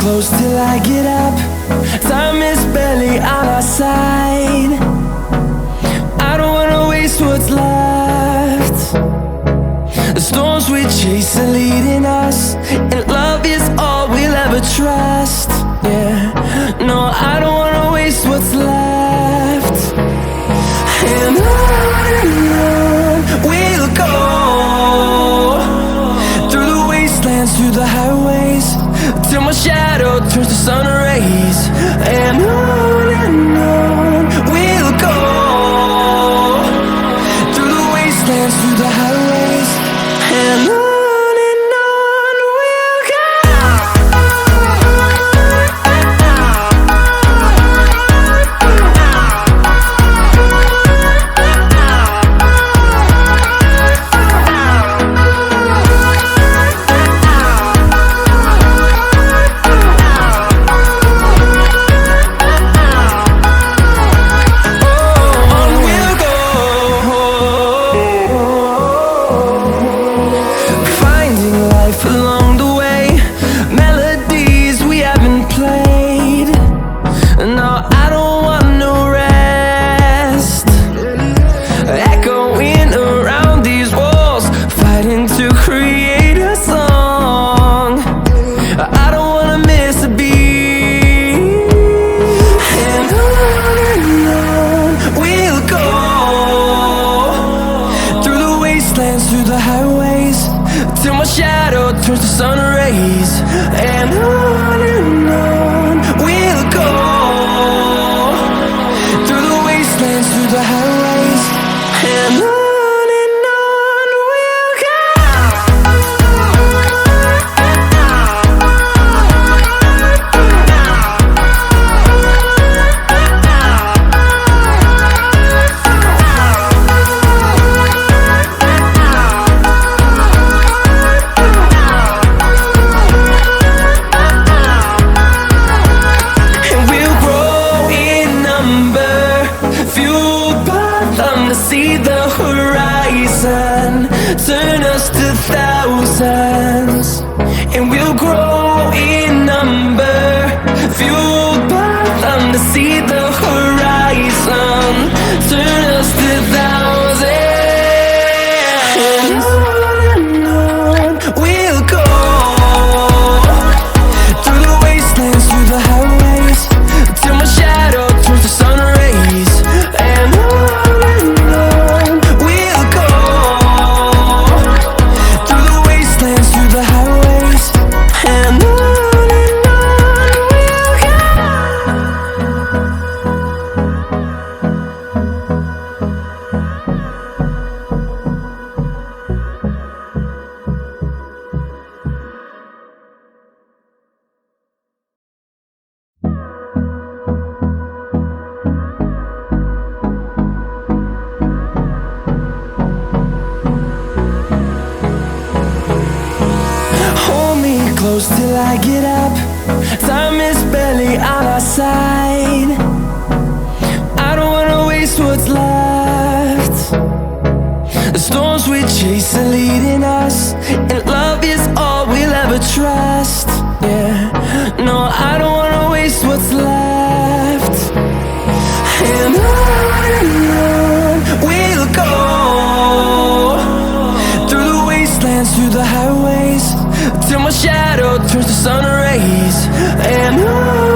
close till I get up. Time is barely on our side. I don't wanna waste what's left. The storms we chase are leading us, and love is all we'll ever trust. Yeah, no, I don't wanna waste what's left. And on we'll go, through the wastelands, through the highways, till my shadow turns to sun rays. And on we'll go, through the wastelands, through the highways, and on we'll go. Through the highways, till my shadow turns to sun rays. And on we'll go, through the wastelands, through the highways, and on we'll go. See the horizon, turn us to thousands, and we'll grow in number, fueled by them. To see the horizon, turn us to thousands, and on we'll go, through the wastelands, through the highways, till my shadow turns to sun rays. And close till I get up. Time is barely on our side. I don't wanna waste what's left. The storms we chase are leading us, and love is all we'll ever trust. Yeah, no, I don't wanna waste what's left. And on we'll go, through the wastelands, through the highways, till my shadow turns to sun rays. And on